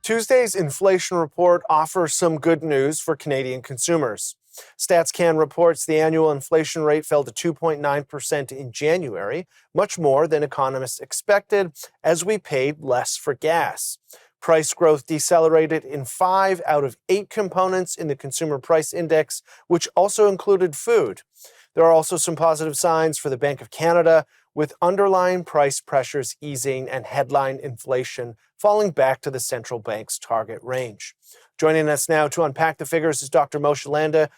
Tuesday's inflation report offers some good news for Canadian consumers. StatsCan reports the annual inflation rate fell to 2.9% in January, much more than economists expected, as we paid less for gas. Price growth decelerated in 5 out of 8 components in the Consumer Price Index, which also included food. There are also some positive signs for the Bank of Canada, with underlying price pressures easing and headline inflation falling back to the central bank's target range. Joining us now to unpack the figures is Dr. Moshe Landa,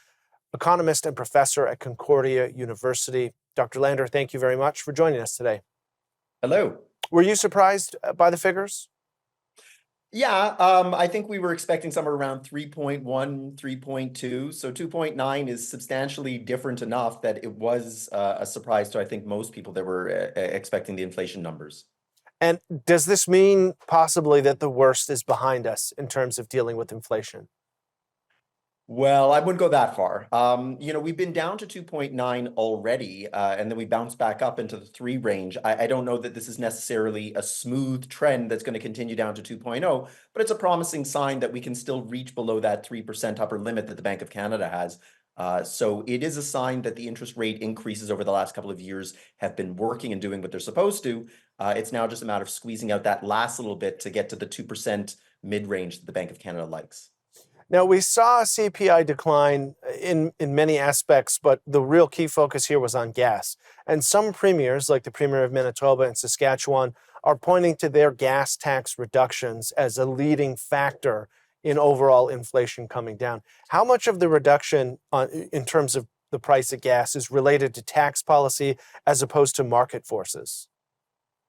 economist and professor at Concordia University. Dr. Lander, thank you very much for joining us today. Hello. Were you surprised by the figures? Yeah, I think we were expecting somewhere around 3.1, 3.2. So 2.9 is substantially different enough that it was a surprise to, I think, most people that were expecting the inflation numbers. And does this mean possibly that the worst is behind us in terms of dealing with inflation? Well, I wouldn't go that far. We've been down to 2.9 already, and then we bounced back up into the 3 range. I don't know that this is necessarily a smooth trend that's going to continue down to 2.0, but it's a promising sign that we can still reach below that 3% upper limit that the Bank of Canada has. So it is a sign that the interest rate increases over the last couple of years have been working and doing what they're supposed to. It's now just a matter of squeezing out that last little bit to get to the 2% mid-range that the Bank of Canada likes. Now, we saw a CPI decline in many aspects, but the real key focus here was on gas. And some premiers, like the Premier of Manitoba and Saskatchewan, are pointing to their gas tax reductions as a leading factor in overall inflation coming down. How much of the reduction in terms of the price of gas is related to tax policy as opposed to market forces?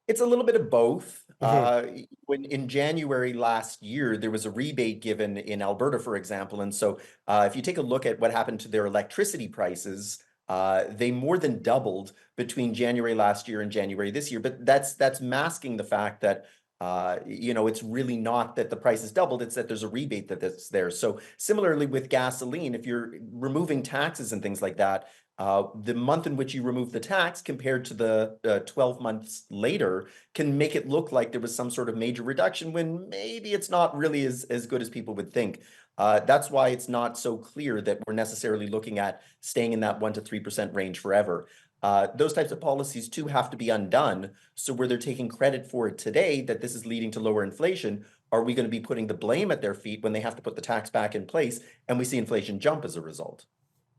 It's a little bit of both. When in January last year, there was a rebate given in Alberta, for example. And so if you take a look at what happened to their electricity prices, they more than doubled between January last year and January this year. But that's masking the fact that it's really not that the price has doubled, it's that there's a rebate that's there. So similarly with gasoline, if you're removing taxes and things like that, the month in which you remove the tax compared to the 12 months later can make it look like there was some sort of major reduction when maybe it's not really as good as people would think. That's why it's not so clear that we're necessarily looking at staying in that 1 to 3% range forever. Those types of policies too have to be undone. So where they're taking credit for it today, that this is leading to lower inflation, are we going to be putting the blame at their feet when they have to put the tax back in place and we see inflation jump as a result?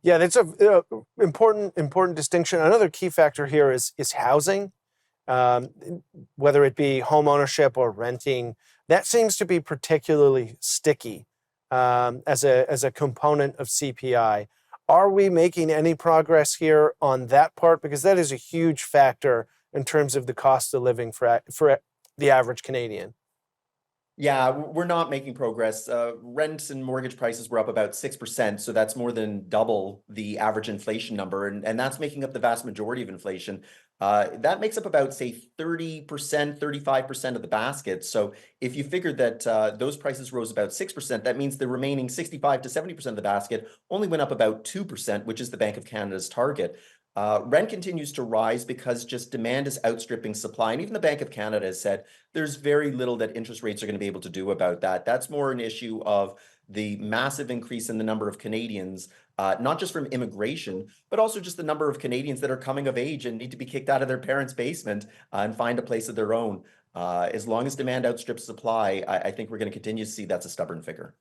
Yeah, that's a important distinction. Another key factor here is housing, whether it be home ownership or renting. That seems to be particularly sticky as a component of CPI. Are we making any progress here on that part? Because that is a huge factor in terms of the cost of living for the average Canadian. Yeah, we're not making progress. Rent and mortgage prices were up about 6%, so that's more than double the average inflation number, and that's making up the vast majority of inflation. That makes up about, say, 30%, 35% of the basket. So if you figure that those prices rose about 6%, that means the remaining 65 to 70% of the basket only went up about 2%, which is the Bank of Canada's target. Rent continues to rise because just demand is outstripping supply. And even the Bank of Canada has said there's very little that interest rates are going to be able to do about that. That's more an issue of the massive increase in the number of Canadians, not just from immigration, but also just the number of Canadians that are coming of age and need to be kicked out of their parents' basement and find a place of their own. As long as demand outstrips supply, I think we're going to continue to see that's a stubborn figure.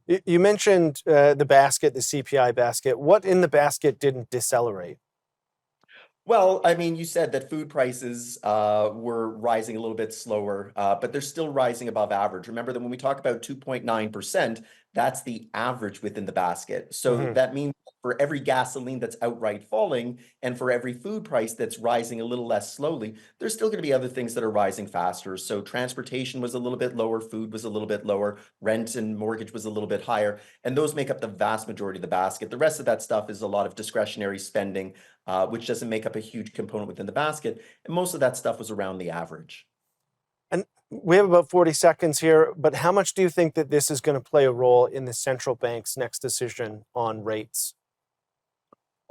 You mentioned the basket, the CPI basket. What in the basket didn't decelerate? Well, I mean, you said that food prices were rising a little bit slower, but they're still rising above average. Remember that when we talk about 2.9%, that's the average within the basket. So that means for every gasoline that's outright falling and for every food price that's rising a little less slowly, there's still going to be other things that are rising faster. So transportation was a little bit lower, food was a little bit lower, rent and mortgage was a little bit higher, and those make up the vast majority of the basket. The rest of that stuff is a lot of discretionary spending, which doesn't make up a huge component within the basket. And most of that stuff was around the average. And we have about 40 seconds here, but how much do you think that this is going to play a role in the central bank's next decision on rates?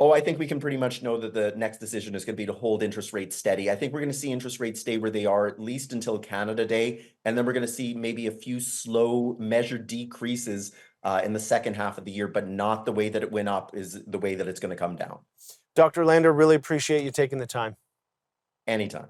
Oh, I think we can pretty much know that the next decision is going to be to hold interest rates steady. I think we're going to see interest rates stay where they are at least until Canada Day, and then we're going to see maybe a few slow, measured decreases in the second half of the year, but not the way that it went up is the way that it's going to come down. Dr. Lander, really appreciate you taking the time. Anytime.